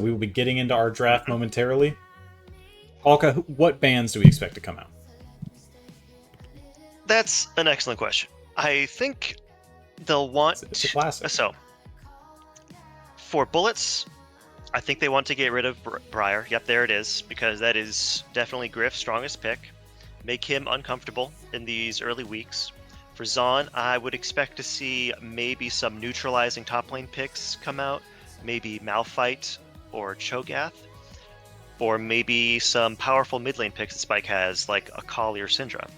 We will be getting into our draft momentarily. Alka, what bands do we expect to come out? That's an excellent question. I think they'll It's a want... classic. So, for bullets, I think they want to get rid of Briar. Yep, there it is, because that is definitely Griff's strongest pick. Make him uncomfortable in these early weeks. For Zon, I would expect to see maybe some neutralizing top lane picks come out. Maybe Malphite or Cho'Gath. Or maybe some powerful mid lane picks that Spike has, like Akali or Syndra.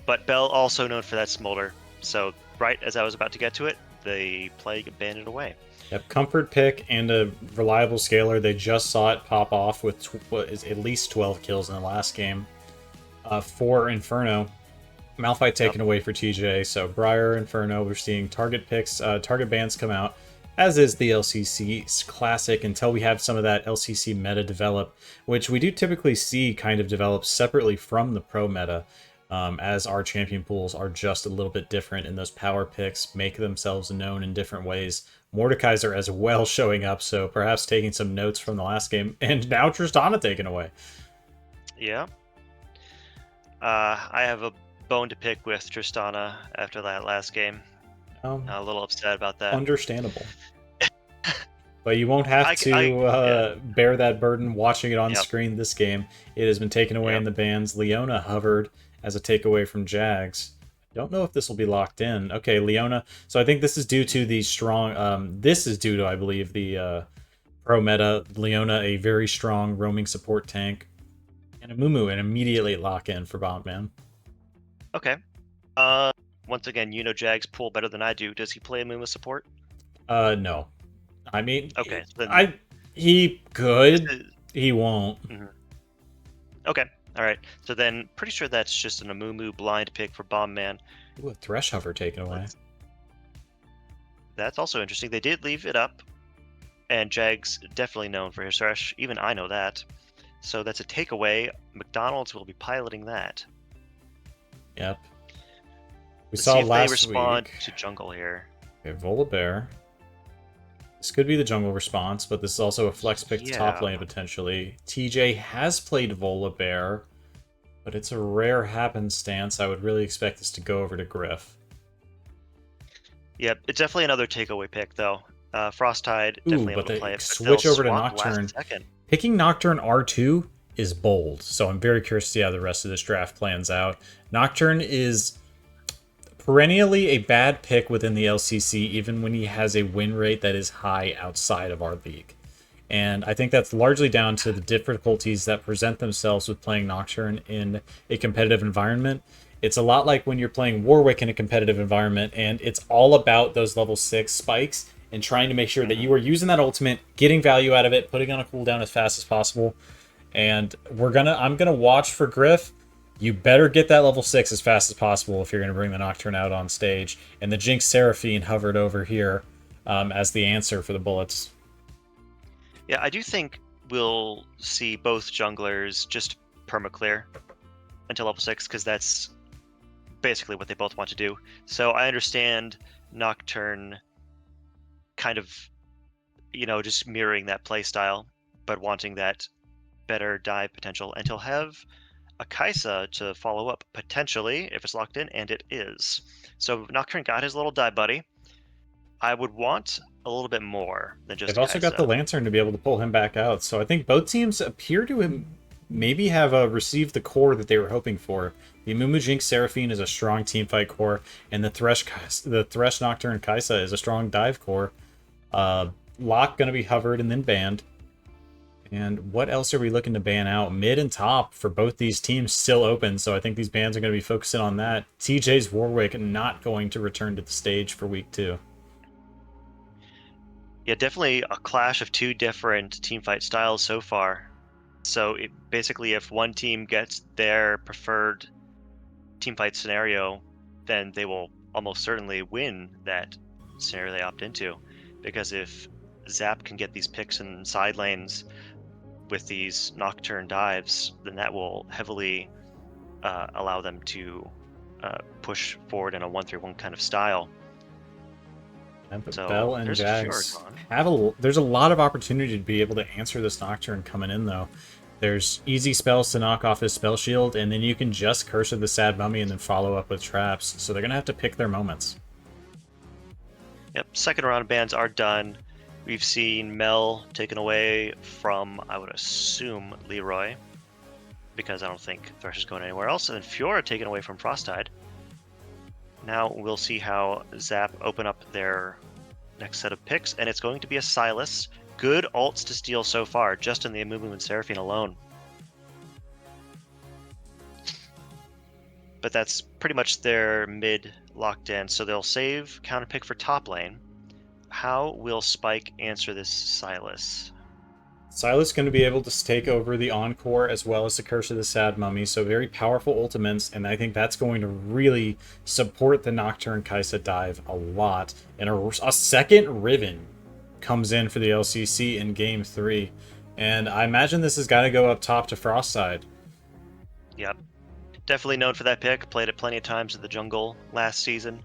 But Bell also known for that smolder. So right as I was about to get to it, the plague abandoned away. Yep, comfort pick and a reliable scaler. They just saw it pop off with what is at least 12 kills in the last game. For Inferno, Malphite taken away for TJ. So Briar, Inferno, we're seeing target picks, target bans come out, as is the LCC classic, until we have some of that LCC meta develop, which we do typically see kind of develop separately from the pro meta. As our champion pools are just a little bit different, and those power picks make themselves known in different ways. Mordekaiser as well showing up, so perhaps taking some notes from the last game, and now Tristana taken away. Yeah. I have a bone to pick with Tristana after that last game. A little upset about that. Understandable. But you won't have to yeah. bear that burden watching it on Yep. screen this game. It has been taken away in the bans. Leona hovered as a takeaway from Jags. Don't know if this will be locked in. Okay, Leona. So I think this is due to the strong... this is due to, I believe, the pro meta. Leona, a very strong roaming support tank. And a Mumu, and immediately lock in for Bombman. Okay. Once again, you know Jags pool better than I do. Does he play a Mumu support? No. I mean, okay, then he could. He won't. Mm-hmm. Okay, all right. So then, pretty sure that's just an Amumu blind pick for Bombman. Ooh, a Thresh Hover taken away. That's also interesting. They did leave it up, and Jags definitely known for his Thresh. Even I know that. So that's a takeaway. McDonald's will be piloting that. Yep. Let's see if they respond to jungle here. Okay, Volibear. This could be the jungle response, but this is also a flex pick to top lane potentially. TJ has played Volibear, but it's a rare happenstance. I would really expect this to go over to Griff. Yep, it's definitely another takeaway pick, though. Frosttide definitely able to play it. Switch over to Nocturne. Picking Nocturne R2 is bold, so I'm very curious to see how the rest of this draft plans out. Nocturne is perennially a bad pick within the LCC, even when he has a win rate that is high outside of our league. And I think that's largely down to the difficulties that present themselves with playing Nocturne in a competitive environment. It's a lot like when you're playing Warwick in a competitive environment, and it's all about those level 6 spikes and trying to make sure that you are using that ultimate, getting value out of it, putting on a cooldown as fast as possible. And I'm gonna watch for Griff. You better get that level 6 as fast as possible if you're gonna bring the Nocturne out on stage. And the Jinx Seraphine hovered over here as the answer for the bullets. Yeah, I do think we'll see both junglers just perma-clear until level 6, because that's basically what they both want to do. So I understand Nocturne kind of, just mirroring that playstyle, but wanting that better dive potential. And he'll have a Kai'Sa to follow up, potentially, if it's locked in, and it is. So Nocturne got his little dive buddy. I would want a little bit more than just They've also got the Lantern to be able to pull him back out. So I think both teams appear to maybe have received the core that they were hoping for. The Amumu Jinx Seraphine is a strong teamfight core, and the Thresh Nocturne Kai'Sa is a strong dive core. Lock going to be hovered and then banned. And what else are we looking to ban out? Mid and top for both these teams still open, so I think these bans are going to be focusing on that. TJ's Warwick not going to return to the stage for week 2. Yeah, definitely a clash of two different teamfight styles so far. So basically, if one team gets their preferred teamfight scenario, then they will almost certainly win that scenario they opt into. Because if ZAP can get these picks in side lanes with these Nocturne dives, then that will heavily allow them to push forward in a 1-3-1 kind of style. And but Bell So and there's a Fjord Jags on. have there's a lot of opportunity to be able to answer this Nocturne coming in, though. There's easy spells to knock off his spell shield, and then you can just Curse of the Sad Mummy and then follow up with traps. So they're going to have to pick their moments. Yep, second round bans are done. We've seen Mel taken away from, I would assume, Leroy, because I don't think Thresh is going anywhere else. And then Fiora taken away from Frostide. Now we'll see how ZAP open up their next set of picks, and it's going to be a Silas. Good alts to steal so far, just in the Amumu and Seraphine alone. But that's pretty much their mid locked in, so they'll save counter pick for top lane. How will Spike answer this Silas? Silas going to be able to take over the Encore as well as the Curse of the Sad Mummy, so very powerful ultimates, and I think that's going to really support the Nocturne Kaisa dive a lot. And a second Riven comes in for the LCC in Game 3, and I imagine this has got to go up top to Frostside. Yep. Definitely known for that pick, played it plenty of times in the jungle last season,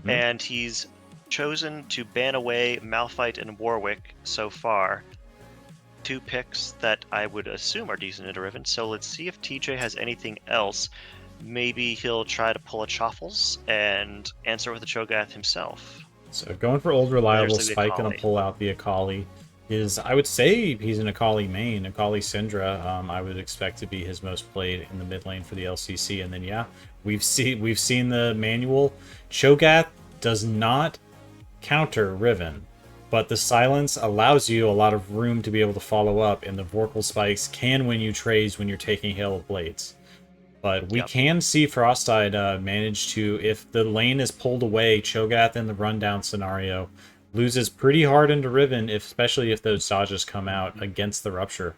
and he's chosen to ban away Malphite and Warwick so far. Two picks that I would assume are decent into Riven, so let's see if TJ has anything else. Maybe he'll try to pull a Choffles and answer with a Cho'Gath himself. So going for old reliable, Spike gonna pull out the Akali. I would say he's an Akali main. Akali Syndra, I would expect to be his most played in the mid lane for the LCC. And then yeah, we've seen the manual. Cho'Gath does not counter Riven, but the silence allows you a lot of room to be able to follow up, and the Vorpal spikes can win you trades when you're taking Hail of Blades. But we can see Frostide manage to, if the lane is pulled away, Cho'Gath in the rundown scenario loses pretty hard into Riven, especially if those dodges come out against the Rupture.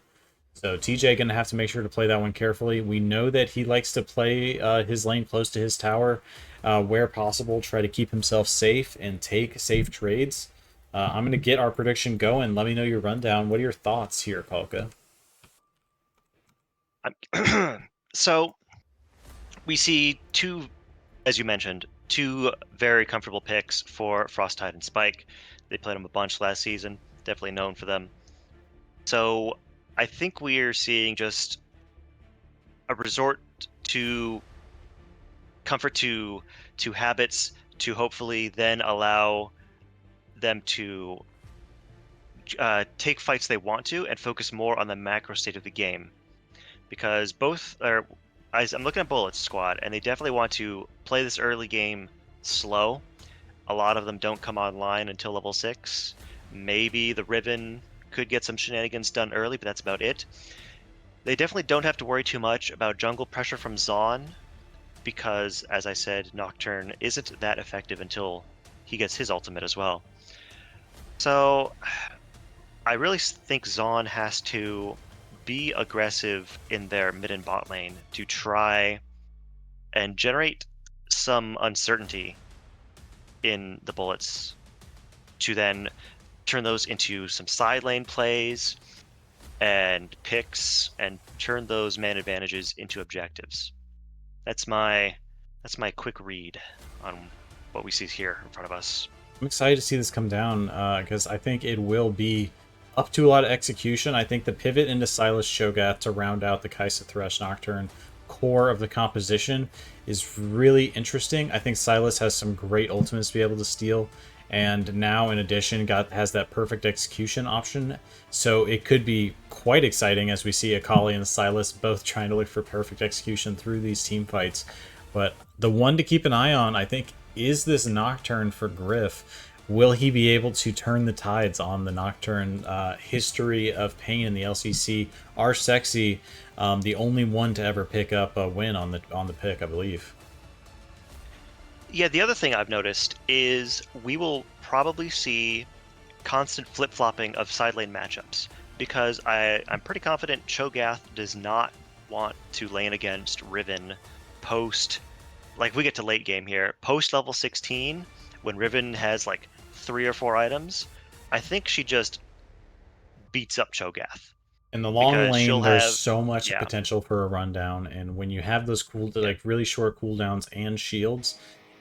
So TJ going to have to make sure to play that one carefully. We know that he likes to play his lane close to his tower where possible, try to keep himself safe and take safe trades. I'm going to get our prediction going. Let me know your rundown. What are your thoughts here, Polka? So we see two, as you mentioned, two very comfortable picks for Frostide and Spike. They played them a bunch last season, definitely known for them. So I think we're seeing just a resort to comfort to habits to hopefully then allow them to take fights they want to and focus more on the macro state of the game. Because both are, I'm looking at Bullet's squad, and they definitely want to play this early game slow. A lot of them don't come online until level 6. Maybe the Riven could get some shenanigans done early, but that's about it. They definitely don't have to worry too much about jungle pressure from Zaun, because, as I said, Nocturne isn't that effective until he gets his ultimate as well. So I really think Zaun has to be aggressive in their mid and bot lane to try and generate some uncertainty in the Bullets to then turn those into some side lane plays and picks and turn those man advantages into objectives. That's my quick read on what we see here in front of us. I'm excited to see this come down because I think it will be up to a lot of execution. I think the pivot into Silas Cho'Gath to round out the Kaisa Thresh Nocturne core of the composition is really interesting. I think Silas has some great ultimates to be able to steal, and now in addition has that perfect execution option. So it could be quite exciting as we see Akali and Silas both trying to look for perfect execution through these team fights. But the one to keep an eye on, I think, is this Nocturne for Griff. Will he be able to turn the tides on the Nocturne history of pain in the LCC? Are Sexy the only one to ever pick up a win on the pick, I believe. Yeah, the other thing I've noticed is we will probably see constant flip-flopping of side lane matchups, because I'm pretty confident Cho'Gath does not want to lane against Riven post, like we get to late game here, post level 16, when Riven has like 3 or 4 items. I think she just beats up Cho'Gath. In the long lane, there's so much potential for a rundown, and when you have those like really short cooldowns and shields,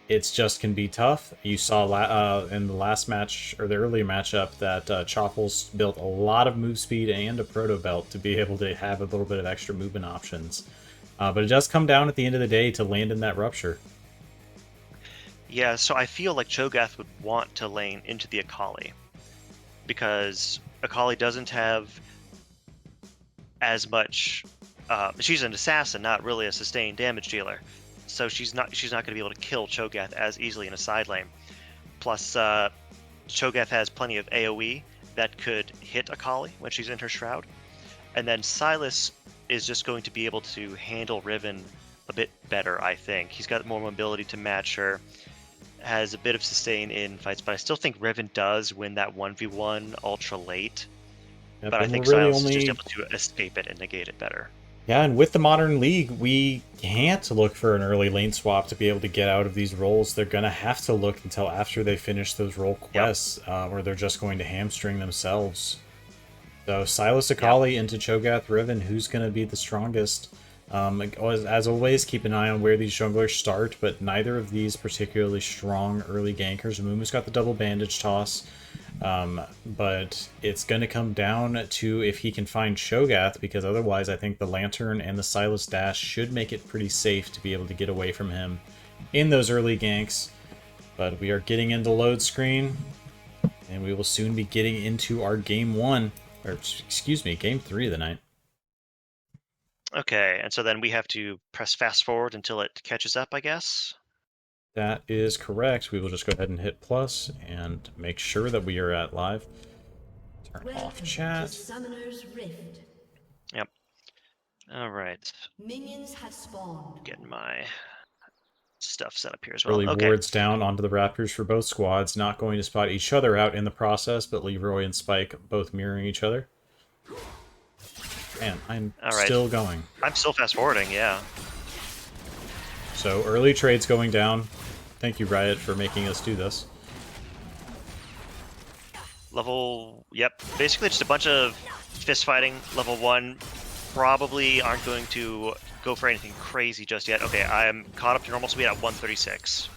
it's just can be tough. You saw in the last match, or the earlier matchup, that Chopples built a lot of move speed and a proto belt to be able to have a little bit of extra movement options. But it does come down at the end of the day to land in that rupture. Yeah, so I feel like Cho'Gath would want to lane into the Akali, because Akali doesn't have as much. She's an assassin, not really a sustained damage dealer, so she's not going to be able to kill Cho'Gath as easily in a side lane. Plus, Cho'Gath has plenty of AOE that could hit Akali when she's in her shroud, and then Sylas is just going to be able to handle Riven a bit better. I think he's got more mobility to match her. Has a bit of sustain in fights, but I still think Riven does win that 1v1 ultra late. Yep, but I think really Sylas is just able to escape it and negate it better. Yeah, and with the Modern League, we can't look for an early lane swap to be able to get out of these roles. They're going to have to look until after they finish those role quests, or they're just going to hamstring themselves. So Sylas Akali into Cho'Gath Riven, who's going to be the strongest? As always, keep an eye on where these junglers start, but neither of these particularly strong early gankers. Mumu's got the double bandage toss, but it's going to come down to if he can find Cho'Gath, because otherwise I think the Lantern and the Sylas dash should make it pretty safe to be able to get away from him in those early ganks. But we are getting into load screen, and we will soon be getting into our game 1, or excuse me, game 3 of the night. Okay, and so then we have to press fast forward until it catches up, I guess? That is correct. We will just go ahead and hit plus and make sure that we are at live. Turn off chat. Yep. All right. Minions have spawned. Getting my stuff set up here as well. Early wards down onto the Raptors for both squads. Not going to spot each other out in the process, but Leroy and Spike both mirroring each other. Man, I'm still going. I'm still fast forwarding, yeah. So early trades going down. Thank you, Riot, for making us do this. Yep. Basically just a bunch of fist fighting. Level 1 probably aren't going to go for anything crazy just yet. Okay, I am caught up to normal speed at 136.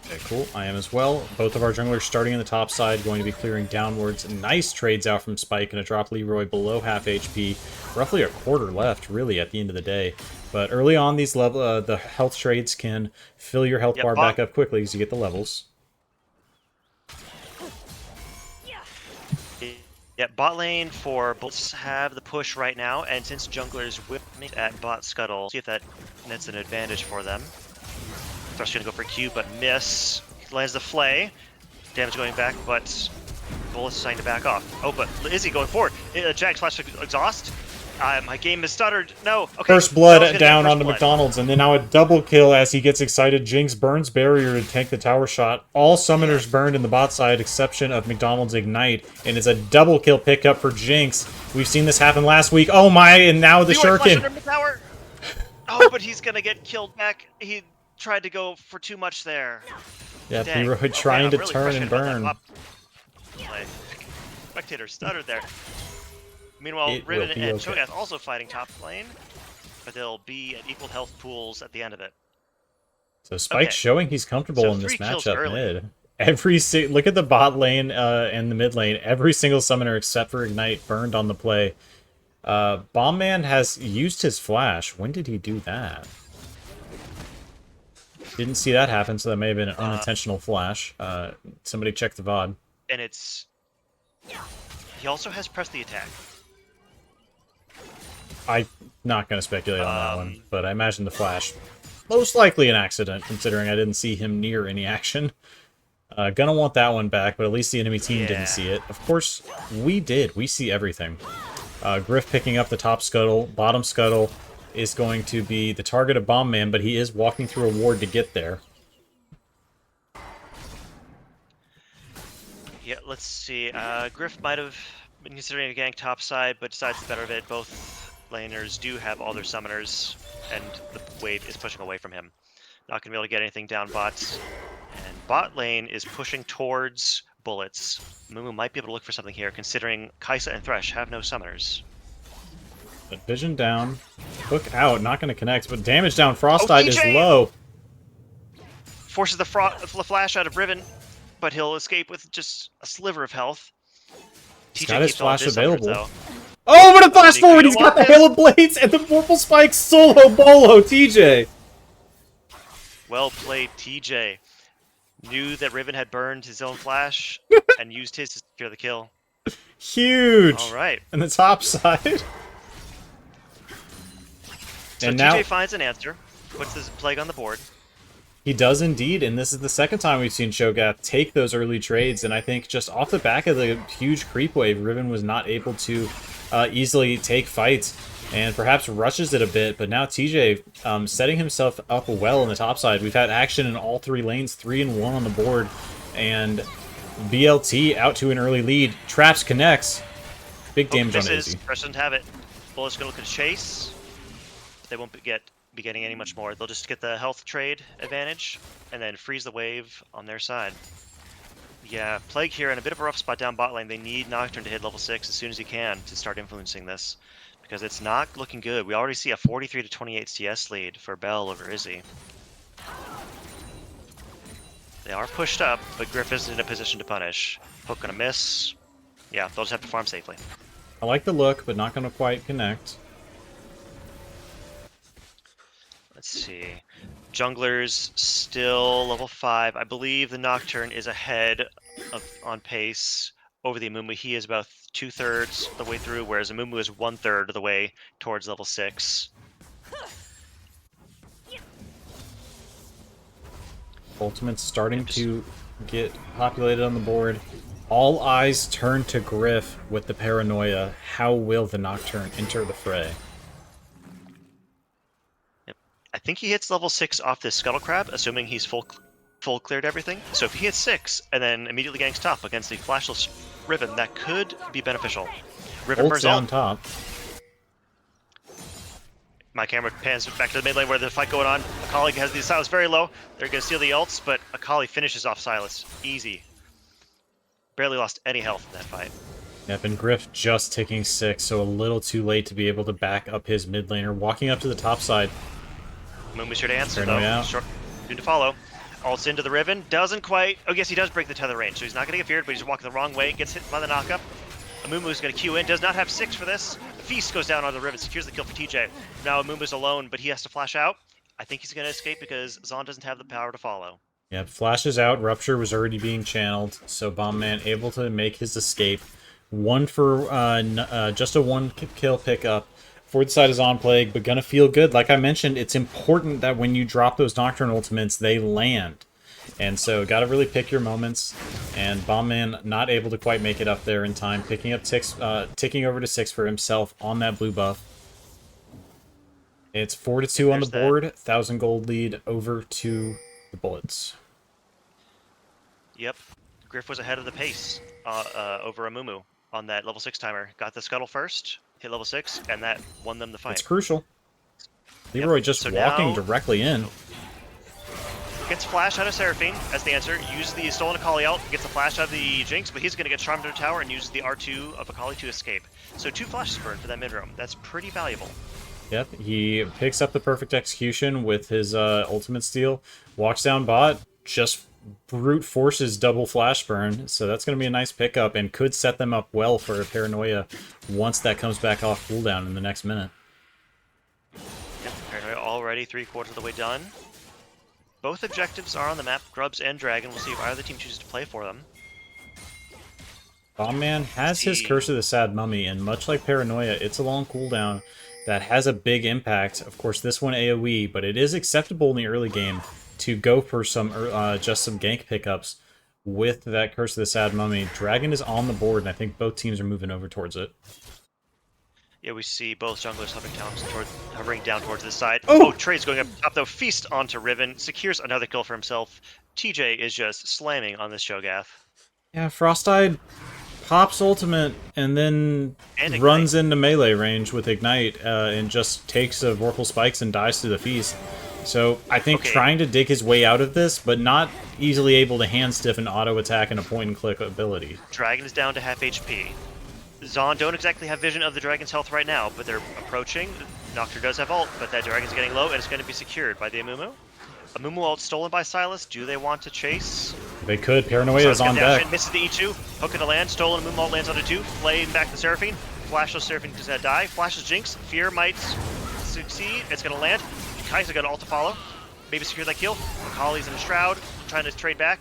Okay, cool. I am as well. Both of our junglers starting in the top side, going to be clearing downwards. Nice trades out from Spike, and a drop Leroy below half HP. Roughly a quarter left, really, at the end of the day. But early on, these the health trades can fill your health bar back up quickly as you get the levels. Yeah, bot lane for Bolts have the push right now, and since junglers whip me at bot scuttle, see if that nets an advantage for them. Thrush gonna go for Q, but miss. He lands the flay. Damage going back, but Bullets deciding to back off. Oh, but Izzy going forward. Jag slash exhaust. My game is stuttered. No. Okay. First blood down onto McDonald's, and then now a double kill as he gets excited. Jinx burns barrier to tank the tower shot. All summoners burned in the bot side, exception of McDonald's Ignite, and it's a double kill pickup for Jinx. We've seen this happen last week. Oh my, and now the Shuriken. Oh, but he's gonna get killed back. He tried to go for too much there. Yeah, Leroy trying to turn and burn. Spectator stuttered there. Meanwhile, Riven and Cho'Gath also fighting top lane, but they'll be at equal health pools at the end of it. So Spike's showing he's comfortable in this matchup mid. Look at the bot lane and the mid lane. Every single summoner except for Ignite burned on the play. Bomb Man has used his flash. When did he do that? Didn't see that happen, so that may have been an unintentional flash. Somebody check the VOD. And it's... He also has pressed the attack. I'm not going to speculate on that one, but I imagine the flash. Most likely an accident, considering I didn't see him near any action. Gonna want that one back, but at least the enemy team didn't see it. Of course, we did. We see everything. Griff picking up the top scuttle. Bottom scuttle is going to be the target of Bomb Man, but he is walking through a ward to get there. Yeah, let's see. Griff might have been considering a gank top side, but decides the better of it. Both laners do have all their summoners, and the wave is pushing away from him. Not going to be able to get anything down bots. And bot lane is pushing towards bullets. Mumu might be able to look for something here, considering Kaisa and Thresh have no summoners. But vision down. Hook out, not going to connect, but damage down. Frostite is low. forces the flash out of Riven, but he'll escape with just a sliver of health. He's TJ got his keeps all of flash his summers, available. though. Oh, what a flash Nico, forward! you He's don't got the want Hail of Blades and the Vorpal Spikes solo bolo, TJ! Well played, TJ. Knew that Riven had burned his own flash and used his to secure the kill. Huge! All right. And the top side. So and TJ now finds an answer, puts this Plague on the board. he does indeed, and this is the second time we've seen Shogath take those early trades, and I think just off the back of the huge creep wave, Riven was not able to easily take fights, and perhaps rushes it a bit, but now TJ setting himself up well on the top side. We've had action in all three lanes, 3 and 1 on the board, and BLT out to an early lead. Traps connects. Big damage on Izzy. Fresh doesn't have it. Bullets gonna look at chase. They won't be getting any much more. They'll just get the health trade advantage and then freeze the wave on their side. Yeah, Plague here in a bit of a rough spot down bot lane. They need Nocturne to hit level 6 as soon as he can to start influencing this, because it's not looking good. We already see a 43 to 28 CS lead for Bell over Izzy. They are pushed up, but Griff is in a position to punish. Hook gonna miss. Yeah, they'll just have to farm safely. I like the look, but not going to quite connect. Let's see. Jungler's still level 5. I believe the Nocturne is ahead on pace over the Amumu. He is about 2/3 the way through, whereas Amumu is 1/3 of the way towards level 6. Ultimate's starting to get populated on the board. All eyes turn to Griff with the paranoia. How will the Nocturne enter the fray? I think he hits level 6 off this Scuttle Crab, assuming he's full cleared everything. So if he hits 6 and then immediately ganks top against the flashless Riven, that could be beneficial. Riven burns down ult. top. My camera pans back to the mid lane where there's a fight going on. Akali has the Silas very low. They're going to steal the ults, but Akali finishes off Silas. Easy. Barely lost any health in that fight. Yep, and Griff just taking 6, so a little too late to be able to back up his mid laner. Walking up to the top side. Moonby's here to answer, Paranoia though. out. Short, soon to follow. Ults into the Riven. Doesn't quite... Oh, yes, he does break the tether range, so he's not going to get feared, but he's walking the wrong way. Gets hit by the knockup. Amumu's going to queue in. Does not have 6 for this. The Feast goes down onto the Riven. Secures the kill for TJ. Now Amumu's alone, but he has to flash out. I think he's going to escape because Zon doesn't have the power to follow. Yep, flashes out. Rupture was already being channeled, so Bombman able to make his escape. One for just a 1 kill pickup for the side is on Plague, but gonna feel good. Like I mentioned, it's important that when you drop those Nocturne ultimates, they land. And so gotta really pick your moments. And Bombman not able to quite make it up there in time, picking up ticking over to 6 for himself on that blue buff. It's 4-2 on the board, 1,000 gold lead over to the Bullets. Yep. Griff was ahead of the pace over Amumu on that level 6 timer. Got the Scuttle first, hit level 6, and that won them the fight. It's crucial. Leroy just walking directly in. Gets flash out of Seraphine as the answer. Uses the stolen Akali ult, gets the flash out of the Jinx, but he's going to get charmed to the tower and uses the R2 of Akali to escape. So 2 flashes burned for that mid roam. That's pretty valuable. Yep, he picks up the perfect execution with his ultimate steal, walks down bot, just brute forces double flash burn, so that's going to be a nice pickup and could set them up well for a paranoia once that comes back off cooldown in the next minute. Yep, paranoia already 3/4 of the way done. Both objectives are on the map, Grubs and Dragon. We'll see if either team chooses to play for them. Bombman has his Curse of the Sad Mummy, and much like Paranoia, it's a long cooldown that has a big impact. Of course, this one AoE, but it is acceptable in the early game to go for some just some gank pickups with that Curse of the Sad Mummy. Dragon is on the board, and I think both teams are moving over towards it. Yeah, we see both junglers hovering down towards this side. Oh, Trey's going up top, though. Feast onto Riven. Secures another kill for himself. TJ is just slamming on this Shogath. Yeah, Frosteye pops ultimate and then runs into melee range with Ignite and just takes a Vorpal Spikes and dies to the Feast. So I think trying to dig his way out of this, but not easily able to hand stiff an auto attack and a point and click ability. Dragon is down to half HP. Zon don't exactly have vision of the Dragon's health right now, but they're approaching. Nocturne does have ult, but that Dragon's getting low, and it's going to be secured by the Amumu. A Mumu ult stolen by Silas. Do they want to chase? They could. Paranoia is on deck. Misses the E2. Hook into land. Stolen. Mumu ult lands onto 2. Flame back the Seraphine. Flashless Seraphine does not die. Flashes Jinx. Fear might succeed. It's going to land. Kai'Sa got an ult to follow. Maybe secure that kill. Akali's in a Shroud. Trying to trade back.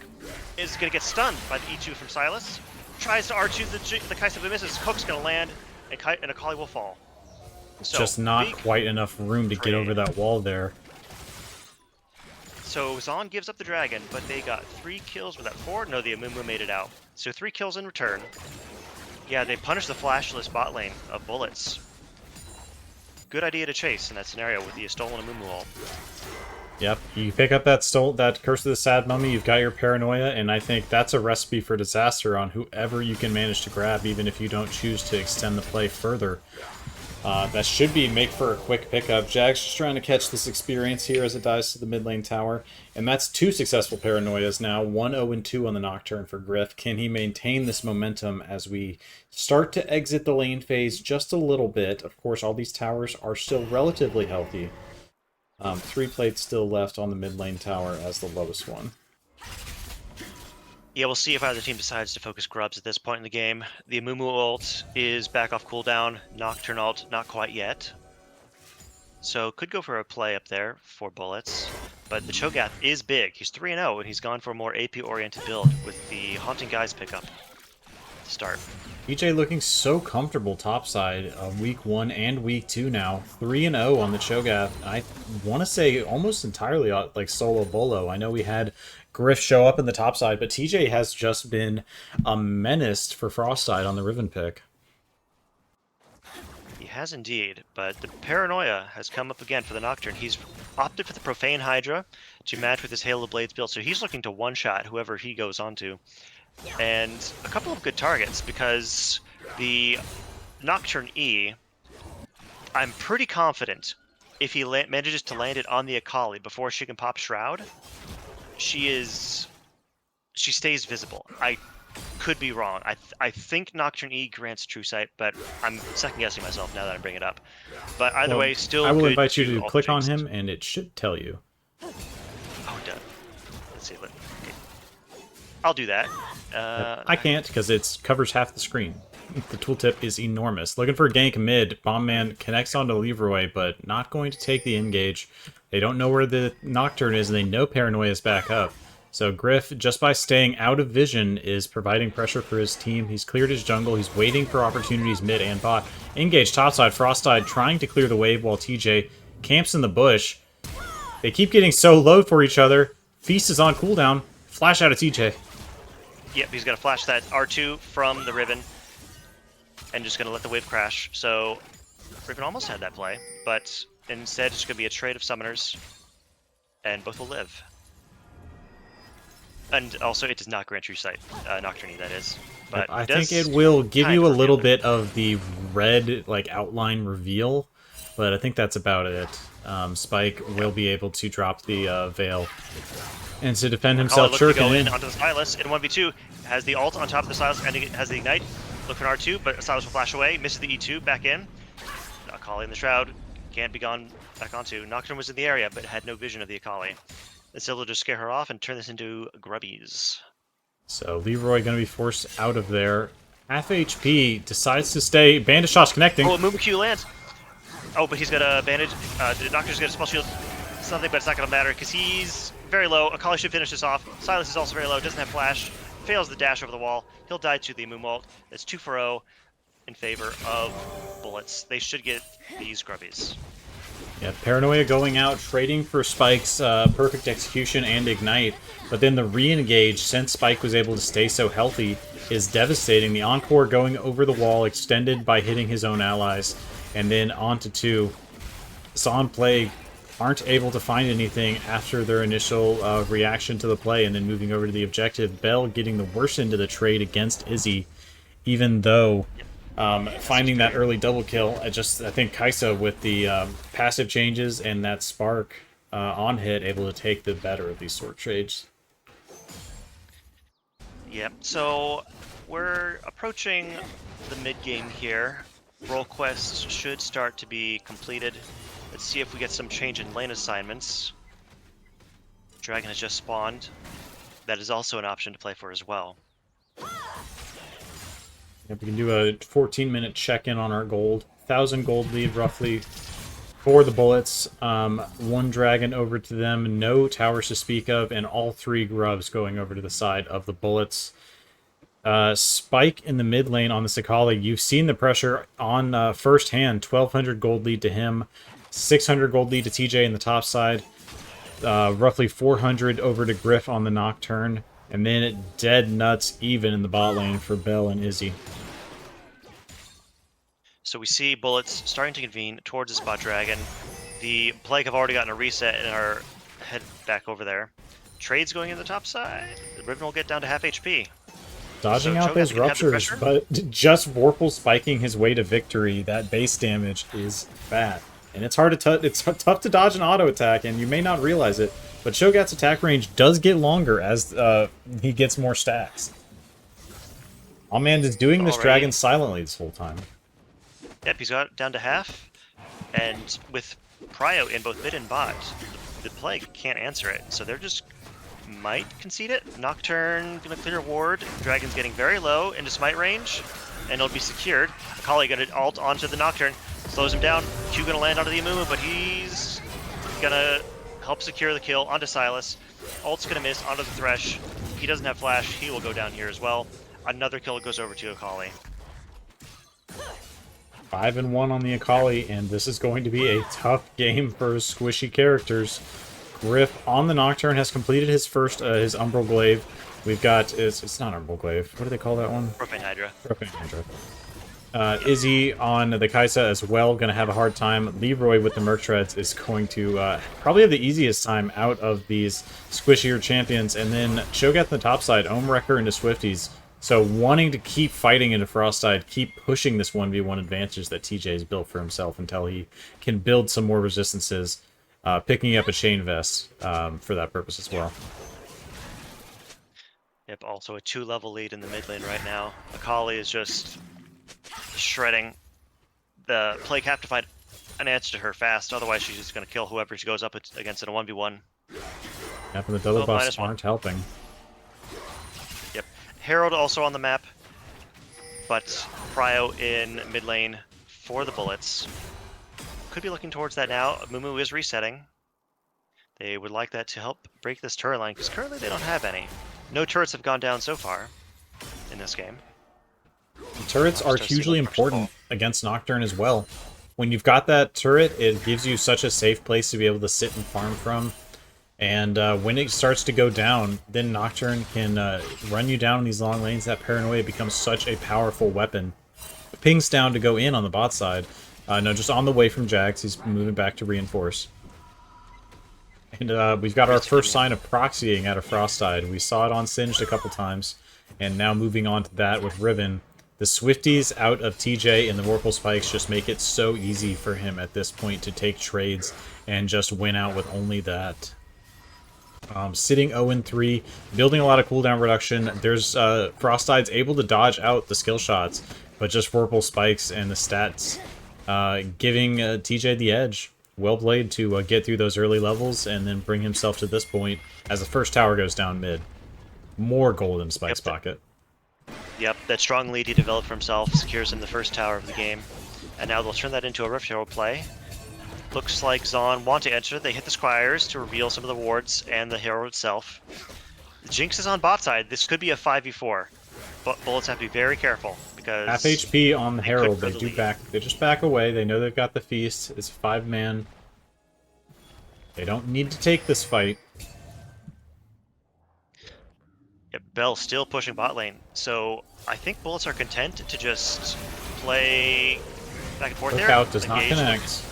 Is going to get stunned by the E2 from Silas. Tries to R2 the Kai'Sa, but misses. Hook's going to land. And Akali will fall. So, just not quite enough room to get over that wall there. So Zon gives up the dragon, but they got 3 kills with that 4. No, the Amumu made it out. So 3 kills in return. Yeah, they punished the flashless bot lane of bullets. Good idea to chase in that scenario with the stolen Amumu ult. Yep, you pick up that Curse of the Sad Mummy, you've got your Paranoia, and I think that's a recipe for disaster on whoever you can manage to grab, even if you don't choose to extend the play further. That should make for a quick pickup. Jag's just trying to catch this experience here as it dies to the mid lane tower. And that's 2 successful Paranoias now. 1-0-2 on the Nocturne for Griff. Can he maintain this momentum as we start to exit the lane phase just a little bit? Of course, all these towers are still relatively healthy. 3 plates still left on the mid lane tower as the lowest one. Yeah, we'll see if either team decides to focus grubs at this point in the game. The Amumu ult is back off cooldown. Nocturne ult, not quite yet. So could go for a play up there for bullets. But the Cho'Gath is big. He's 3-0, and he's gone for a more AP-oriented build with the Haunting Guise pickup to start. TJ looking so comfortable topside week 1 and week 2 now. 3-0 on the Cho'Gath. I want to say almost entirely like solo bolo. I know we had Griff show up in the topside, but TJ has just been a menace for Frostside on the Riven pick. He has indeed, but the Paranoia has come up again for the Nocturne. He's opted for the Profane Hydra to match with his Hail of Blades build, so he's looking to one-shot whoever he goes onto. And a couple of good targets, because the Nocturne E, I'm pretty confident if he manages to land it on the Akali before she can pop Shroud, she stays visible. I could be wrong. I think Nocturne E grants True Sight, but I'm second-guessing myself now that I bring it up. But either way, still I will good invite you to click Jinx. on him, and it should tell you. Oh, it does. Let's see. Okay. I'll do that. I can't, because it covers half the screen. The tooltip is enormous. Looking for a gank mid. Bombman connects onto Leroy, but not going to take the engage. They don't know where the Nocturne is, and they know Paranoia is back up. So Griff, just by staying out of vision, is providing pressure for his team. He's cleared his jungle. He's waiting for opportunities mid and bot. Engage topside. Frostside trying to clear the wave while TJ camps in the bush. They keep getting so low for each other. Feast is on cooldown. Flash out of TJ. Yep, he's going to flash that R2 from the Riven and just going to let the wave crash. So Riven almost had that play, but instead it's going to be a trade of summoners, and both will live. And also, it does not grant True Sight, Nocturne, that is. But I think it will give you a little bit of the red outline reveal, but I think that's about it. Spike will be able to drop the Veil. And to defend himself, sure can go in onto the Silas in 1v2. Has the ult on top of the Silas and it has the ignite. Look for an R2, but Silas will flash away. Misses the E2, back in. Akali in the Shroud. Can't be gone back onto. Nocturne was in the area, but had no vision of the Akali. Instead, they'll just scare her off and turn this into grubbies. So Leroy going to be forced out of there. Half HP, decides to stay. Bandage shots connecting. Oh, Mumu Q lands. Oh, but he's got a bandage. The Nocturne's got a spell shield. Something, but it's not going to matter because he's very low. Akali should finish this off. Silas is also very low. Doesn't have flash. Fails the dash over the wall. He'll die to the Amumu ult. It's 2-for-0 in favor of bullets. They should get these grubbies. Yeah, Paranoia going out, trading for Spike's perfect execution and ignite, but then the re-engage, since Spike was able to stay so healthy, is devastating. The Encore going over the wall, extended by hitting his own allies, and then onto 2. Zon Plague aren't able to find anything after their initial reaction to the play, and then moving over to the objective. Bell getting the worst end of the trade against Izzy, even though finding that early double kill. I think Kai'Sa with the passive changes and that spark on hit, able to take the better of these sort trades. Yep, so we're approaching the mid-game here. Role quests should start to be completed. Let's see if we get some change in lane assignments. Dragon has just spawned. That is also an option to play for as well. Yep, we can do a 14-minute check-in on our gold. 1,000 gold lead, roughly, for the bullets. 1 dragon over to them, no towers to speak of, and all 3 grubs going over to the side of the bullets. Spike in the mid lane on the Sakali. You've seen the pressure on firsthand. 1,200 gold lead to him, 600 gold lead to TJ in the top side, roughly 400 over to Griff on the Nocturne, and then dead nuts even in the bot lane for Bell and Izzy. So we see bullets starting to convene towards the Spot Dragon. The Plague have already gotten a reset and are head back over there. Trades going in the top side. The Riven will get down to half HP. Dodging So out those ruptures, but just Vorpal spiking his way to victory, that base damage is bad. And it's hard to it's tough to dodge an auto attack, and you may not realize it, but Shogat's attack range does get longer as he gets more stacks. Allman is doing this dragon silently this whole time. Yep, he's got it down to half, and with Prio in both mid and bot, the Plague can't answer it, so they're just might concede it. Nocturne gonna clear ward. Dragon's getting very low into smite range, and it'll be secured. Akali gonna ult onto the Nocturne, slows him down. Q gonna land onto the Amumu, but he's gonna help secure the kill onto Silas. Ult's gonna miss onto the Thresh. He doesn't have flash. He will go down here as well. Another kill goes over to Akali. 5-1 on the Akali, and this is going to be a tough game for squishy characters. Griff on the Nocturne has completed his first, his Umbral Glaive. We've got, it's not Umbral Glaive, what do they call that one? Propane Hydra. Propane Hydra. Izzy on the Kaisa as well, going to have a hard time. Leroy with the Merc Treads is going to probably have the easiest time out of these squishier champions. And then Shogat on the top side, Ohm-Wrecker into Swifties. So wanting to keep fighting into Frostide, keep pushing this 1v1 advantage that TJ has built for himself until he can build some more resistances. Picking up a Chain Vest for that purpose as well. Yep, also a 2-level lead in the mid lane right now. Akali is just shredding. The Plague have to find an answer to her fast, otherwise she's just going to kill whoever she goes up against in a 1v1. Yep, and the double buffs aren't helping. Yep. Herald also on the map, but Prio in mid lane for the bullets. Could be looking towards that now. Mumu is resetting. They would like that to help break this turret line, because currently they don't have any. No turrets have gone down so far in this game. The turrets are hugely important against Nocturne as well. When you've got that turret, it gives you such a safe place to be able to sit and farm from. And when it starts to go down, then Nocturne can run you down in these long lanes. That paranoia becomes such a powerful weapon. Ping's down to go in on the bot side. No, just on the way from Jax. He's moving back to reinforce. And we've got our first sign of proxying out of Frostide. We saw it on Singed a couple times. And now moving on to that with Riven. The Swifties out of TJ and the Vorpal Spikes just make it so easy for him at this point to take trades and just win out with only that. Sitting 0-3, building a lot of cooldown reduction. There's Frostide's able to dodge out the skill shots, but just Vorpal Spikes and the stats giving TJ the edge. Well played to get through those early levels and then bring himself to this point as the first tower goes down mid. More gold in Spike's pocket. Yep, that strong lead he developed for himself secures him the first tower of the game. And now they'll turn that into a Rift Herald play. Looks like Zon want to enter. They hit the Squires to reveal some of the wards and the Herald itself. The Jinx is on bot side. This could be a 5v4. But bullets have to be very careful because half HP on the Herald. They do back. They just back away. They know they've got the feast. It's 5-man. They don't need to take this fight. Yep, Bell still pushing bot lane. So I think bullets are content to just play back and forth there. Lookout does not connect.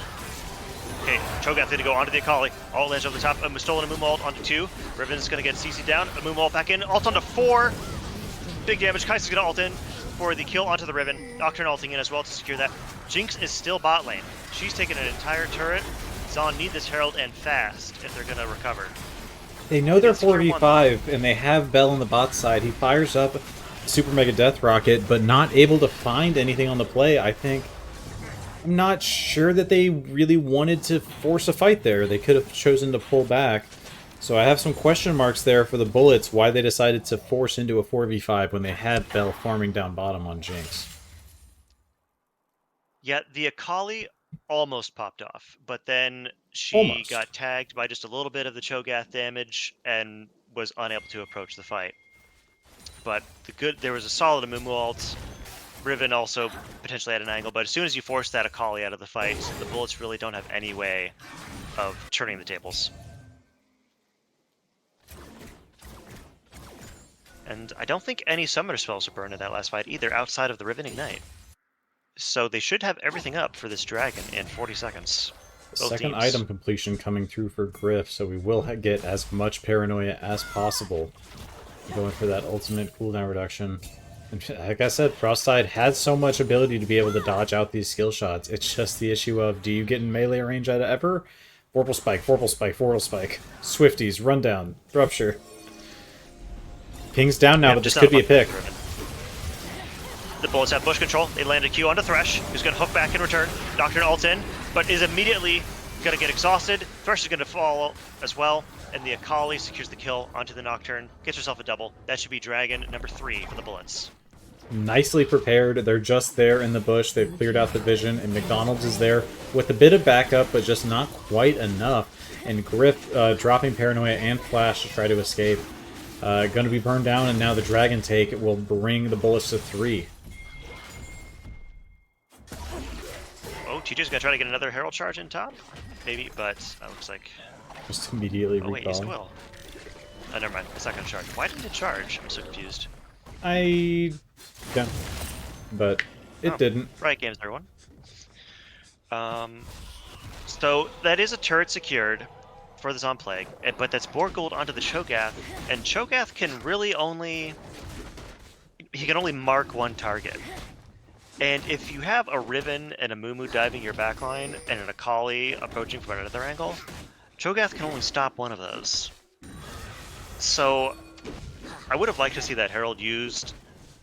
Okay, Cho'Gath's going to go onto the Akali. All lands over the top. Stolen Amumu ult onto 2. Riven's going to get CC down. Amumu ult back in. Ult onto 4. Big damage. Kai'Sa's going to ult in for the kill onto the Riven. Nocturne ulting in as well to secure that. Jinx is still bot lane. She's taken an entire turret. Zon need this Herald and fast if they're going to recover. They know they're 4v5 and they have Bell on the bot side. He fires up Super Mega Death Rocket, but not able to find anything on the play. I'm not sure that they really wanted to force a fight there. They could have chosen to pull back. So I have some question marks there for the Bullets, why they decided to force into a 4v5 when they had Bell farming down bottom on Jinx. Yeah, the Akali almost popped off, but then she Almost. got tagged by just a little bit of the Cho'Gath damage and was unable to approach the fight. But there was a solid Amumu ult. Riven also potentially had an angle, but as soon as you force that Akali out of the fight, the Bullets really don't have any way of turning the tables. And I don't think any summoner spells were burned in that last fight either, outside of the Riven Ignite. So they should have everything up for this dragon in 40 seconds. Second teams. item completion coming through for Griff, so we will get as much paranoia as possible. Going for that ultimate cooldown reduction. And like I said, Frostide had so much ability to be able to dodge out these skill shots. It's just the issue of, do you get in melee range out of ever? Vorpal Spike, Vorpal Spike, Vorpal Spike. Swifties, Rundown, Rupture. Ping's down now, but this could be a pick. The Bullets have bush control. They land a Q onto Thresh, who's going to hook back in return. Nocturne ults in, but is immediately going to get exhausted. Thresh is going to fall as well, and the Akali secures the kill onto the Nocturne. Gets herself a double. That should be Dragon number 3 for the Bullets. Nicely prepared. They're just there in the bush. They've cleared out the vision, and McDonald's is there with a bit of backup, but just not quite enough. And Griff dropping Paranoia and Flash to try to escape. Going to be burned down, and now the Dragon take will bring the Bullets to 3. Oh, TJ's going to try to get another Herald charge in top? Maybe, but that looks like... Just immediately oh, wait, he still recall. will. Oh, never mind. It's not going to charge. Why didn't it charge? I'm so confused. I don't, but it didn't. Right games, everyone. So that is a turret secured for the Zon Plague, but that's board gold onto the Cho'Gath, and Cho'Gath can really only... he can only mark one target. And if you have a Riven and a Mumu diving your backline, and an Akali approaching from another angle, Cho'Gath can only stop one of those. So I would have liked to see that Herald used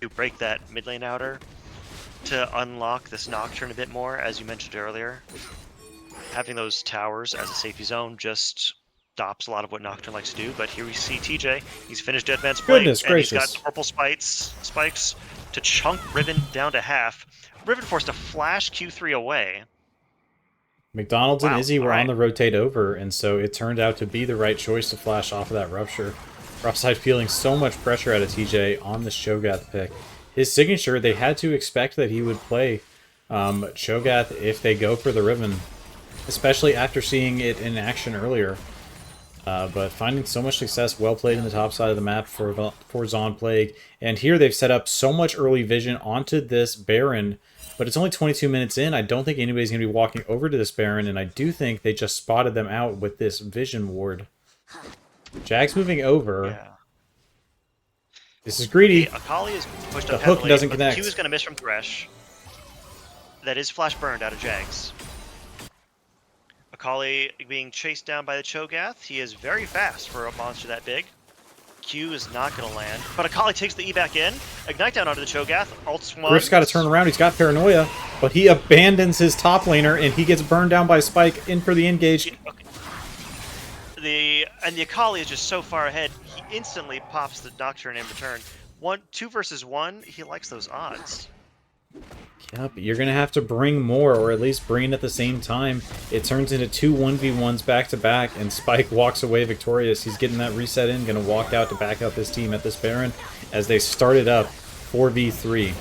to break that mid lane outer to unlock this Nocturne a bit more, as you mentioned earlier. Having those towers as a safety zone just stops a lot of what Nocturne likes to do, but here we see TJ. He's finished Dead Man's Blade, and he's got purple spikes to chunk Riven down to half. Riven forced a flash Q3 away. McDonald's and Izzy were on the rotate over, and so it turned out to be the right choice to flash off of that Rupture. Frostide feeling so much pressure out of TJ on this Cho'Gath pick. His signature, they had to expect that he would play Cho'Gath if they go for the Riven, especially after seeing it in action earlier. But finding so much success, well played in the top side of the map for Zon Plague. And here they've set up so much early vision onto this Baron, but it's only 22 minutes in. I don't think anybody's going to be walking over to this Baron, and I do think they just spotted them out with this Vision Ward. Jack's moving over. Yeah. This is greedy. Okay, Akali is pushed The up hook heavily, doesn't but connect. Q is going to miss from Thresh. That is flash burned out of Jags. Akali being chased down by the Cho'Gath. He is very fast for a monster that big. Q is not going to land, but Akali takes the E back in. Ignite down onto the Cho'Gath. Ult swung. Griff's got to turn around. He's got Paranoia, but he abandons his top laner, and he gets burned down by Spike in for the engage. Okay. The Akali is just so far ahead. He instantly pops the Nocturne in return. 2 versus 1. He likes those odds. Yep, you're going to have to bring more, or at least bring it at the same time. It turns into 2 1v1s back-to-back, and Spike walks away victorious. He's getting that reset in, going to walk out to back up his team at this Baron as they started up 4v3.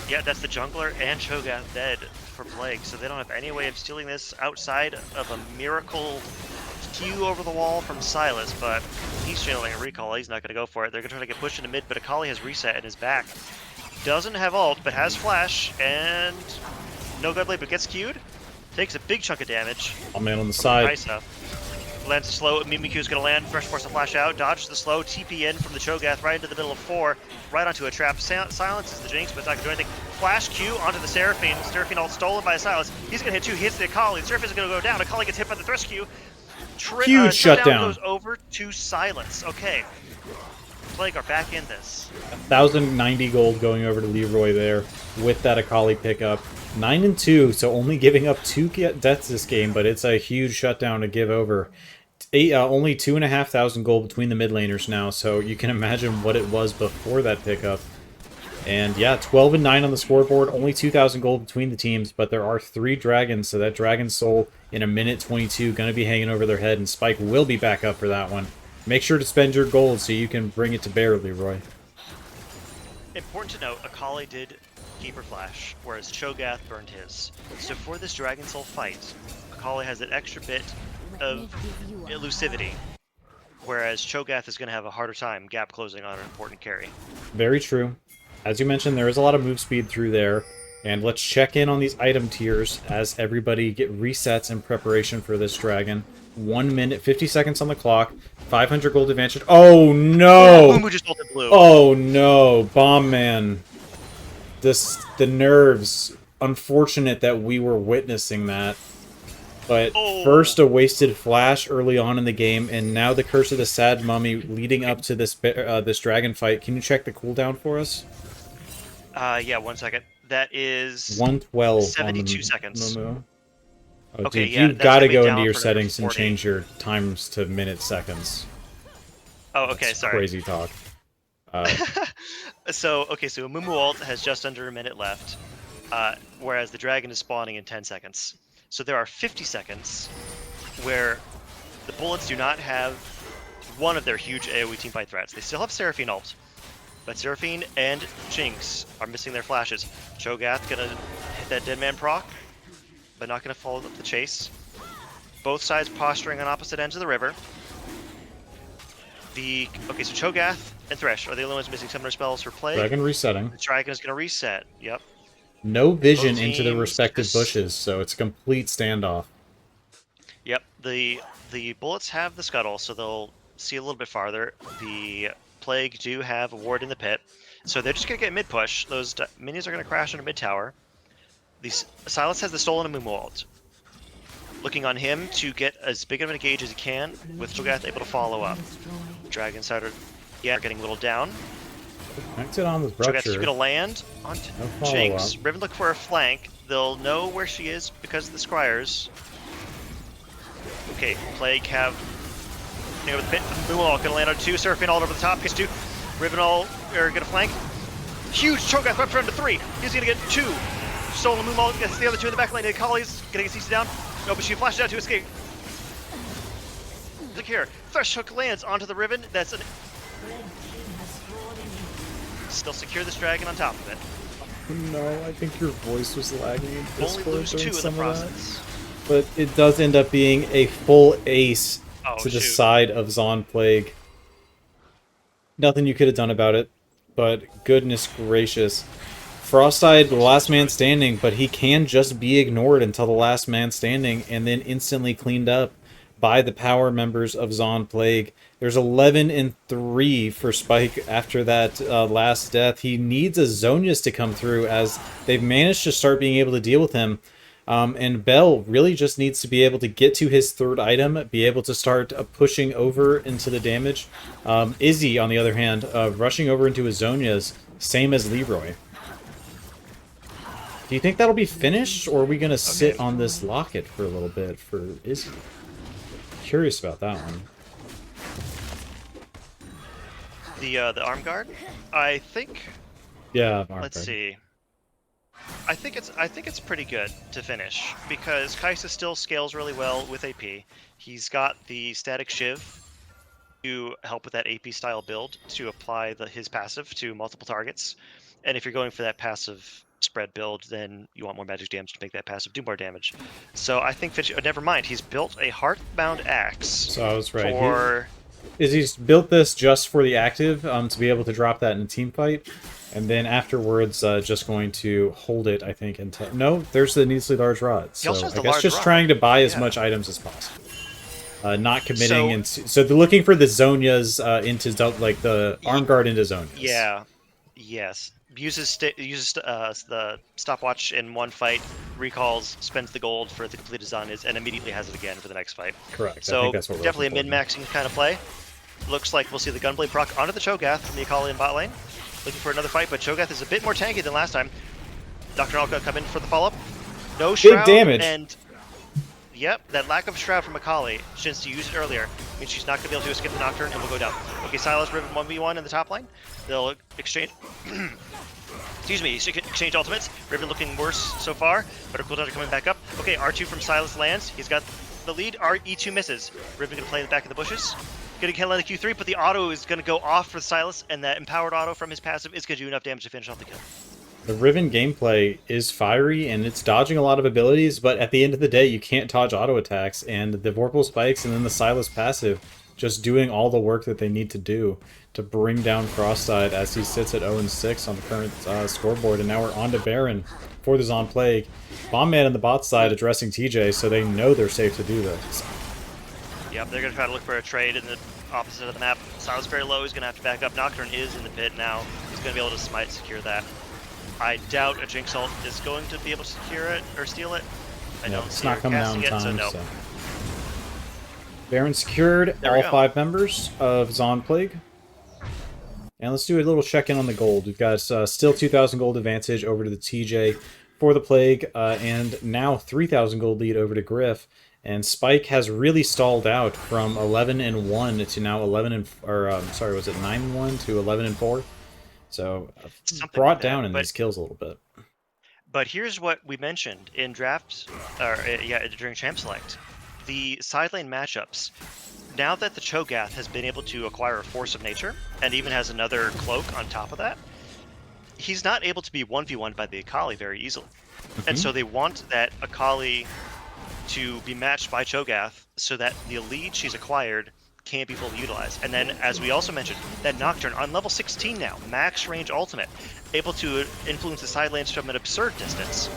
Yeah, that's the jungler and Cho'Gath dead for Plague, so they don't have any way of stealing this outside of a miracle Q over the wall from Silas, but he's channeling a recall. He's not going to go for it. They're going to try to get pushed into mid, but Akali has reset and is back. Doesn't have ult, but has flash, and no Godblade, but gets Q'd. Takes a big chunk of damage. All man on the side. Nice enough. Lands slow. Mimikyu's going to land. Fresh force to flash out. Dodges the slow. TP in from the Cho'Gath right into the middle of 4. Right onto a trap. Silences the Jinx, but it's not going to do anything. Flash Q onto the Seraphine. Seraphine ult stolen by Silas. He's going to hit 2. He hits the Akali. Seraphine is going to go down. Akali gets hit by the Thresh Q. Huge shutdown. Goes over to Silence. Okay. Plague are back in this. 1,090 gold going over to Leroy there with that Akali pickup. 9-2, so only giving up 2 deaths this game, but it's a huge shutdown to give over. only 2,500 gold between the mid laners now, so you can imagine what it was before that pickup. And yeah, 12 and 9 on the scoreboard, only 2,000 gold between the teams, but there are 3 dragons, so that dragon soul in a minute 22 going to be hanging over their head, and Spike will be back up for that one. Make sure to spend your gold so you can bring it to bear, Leroy. Important to note, Akali did keep her flash, whereas Cho'Gath burned his. So for this dragon soul fight, Akali has that extra bit of elusivity, whereas Cho'Gath is going to have a harder time gap closing on an important carry. Very true. As you mentioned, there is a lot of move speed through there. And let's check in on these item tiers as everybody get resets in preparation for this dragon. 1 minute, 50 seconds on the clock. 500 gold advantage. Oh no! Mumu just ulted blue. Oh no, Bomb Man. The nerves. Unfortunate that we were witnessing that. But first a wasted flash early on in the game, and now the Curse of the Sad Mummy leading up to this this dragon fight. Can you check the cooldown for us? Yeah, 1 second. That is 112. 72 seconds. Oh, Okay, dude, yeah, you've that's got to gonna be go down into your for another settings and 40. change your times to minute seconds. Oh, okay, That's sorry. crazy talk. So Mumu ult has just under a minute left, whereas the dragon is spawning in 10 seconds. So there are 50 seconds where the bullets do not have one of their huge AoE teamfight threats. They still have Seraphine ult, but Seraphine and Jinx are missing their flashes. Cho'Gath gonna hit that dead man proc, but not gonna follow up the chase. Both sides posturing on opposite ends of the river. Okay, so Cho'Gath and Thresh are the only ones missing summoner spells for Plague. Dragon resetting. The dragon is gonna reset. Yep. No vision Both into the teams respective just- bushes, so it's a complete standoff. Yep. The bullets have the scuttle, so they'll see a little bit farther. The Plague do have a ward in the pit, so they're just gonna get mid push. Those minions are gonna crash into mid tower. Silas has the stolen and Mumu ult. Looking on him to get as big of an engage as he can, with Cho'Gath able to follow up. Dragon started, getting a little down. Connected on with Cho'Gath's Rupture. gonna land on No follow Jinx. up. Riven look for a flank. They'll know where she is because of the Scryers. Okay, Plague have over the pit. Mumu ult gonna land on 2. Seraphine all over the top. Gets 2. Riven all are gonna flank. Huge Cho'Gath went for him to 3. He's gonna get 2. Stolen Mumu ult gets the other 2 in the back lane. Akali's gonna get CC down. No, but she flashes out to escape. Look here. Thresh hook lands onto the Riven. That's an. Still secure this dragon on top of it. No, I think your voice was lagging in Only Discord lose 2 during in the some of that. process. But it does end up being a full ace Oh, to the shoot. side of Zon Plague. Nothing you could have done about it, but goodness gracious. Frostide, the last man standing, but he can just be ignored until the last man standing and then instantly cleaned up by the power members of Zon Plague. There's 11 and 3 for Spike after that last death. He needs a Zonius to come through as they've managed to start being able to deal with him. And Bell really just needs to be able to get to his third item, be able to start pushing over into the damage. Izzy, on the other hand, rushing over into his Zonias, same as Leroy. Do you think that'll be finished, or are we going to sit on this locket for a little bit for Izzy? Curious about that one. The arm guard, I think. Yeah. Let's see. I think it's pretty good to finish because Kaisa still scales really well with AP. He's got the static shiv to help with that AP style build to apply his passive to multiple targets. And if you're going for that passive spread build, then you want more magic damage to make that passive do more damage. So I think never mind. He's built a Heartbound Axe. So I was right. For He's built this just for the active to be able to drop that in a team fight, and then afterwards just going to hold it. I think until there's the needlessly large rod. So also has the I guess large just rod. trying to buy as much items as possible. Not committing, so they're looking for the Zonias into like the arm guard into Zonias. Yeah. Yes. Uses the stopwatch in one fight, recalls, spends the gold for the completed Zonias, and immediately has it again for the next fight. Correct. So I think that's what we're definitely a looking for. min-maxing kind of play. Looks like we'll see the Gunblade proc onto the Cho'Gath from the Akali in bot lane. Looking for another fight, but Cho'Gath is a bit more tanky than last time. Dr. Alka come in for the follow-up. No shroud. damage. And Yep, that lack of Shroud from Akali, since you used it earlier, means she's not going to be able to escape the Nocturne and will go down. Okay, Sylas Riven 1v1 in the top lane. They'll exchange... Excuse me, exchange ultimates. Riven looking worse so far, but her cooldowns are coming back up. Okay, R2 from Sylas lands. He's got the lead. E2 misses. Riven going to play in the back of the bushes. Going to kill on the Q3, but the auto is going to go off for Sylas, and that empowered auto from his passive is going to do enough damage to finish off the kill. The Riven gameplay is fiery, and it's dodging a lot of abilities, but at the end of the day, you can't dodge auto attacks, and the Vorpal Spikes and then the Sylas passive just doing all the work that they need to do to bring down Frostside as he sits at 0-6 on the current scoreboard, and now we're on to Baron for the Zon Plague. Bomb Man on the bot side addressing TJ, so they know they're safe to do this. Yep, they're going to try to look for a trade in the opposite of the map. Sylas very low, he's going to have to back up. Nocturne is in the pit now. He's going to be able to smite secure that. I doubt a Jinx ult is going to be able to secure it or steal it. I don't see her casting it, so no. Baron secured all 5 members of Zon Plague. And let's do a little check-in on the gold. We've got still 2,000 gold advantage over to the TJ for the Plague, and now 3,000 gold lead over to Griff. And Spike has really stalled out from 11-1 to now 9-1 to 11-4. So brought like down in these kills a little bit. But here's what we mentioned in drafts, during Champ Select. The side lane matchups. Now that the Cho'Gath has been able to acquire a Force of Nature, and even has another cloak on top of that, he's not able to be 1v1 by the Akali very easily. And so they want that Akali to be matched by Cho'Gath so that the lead she's acquired can't be fully utilized. And then, as we also mentioned, that Nocturne on level 16 now, max range ultimate, able to influence the side lanes from an absurd distance.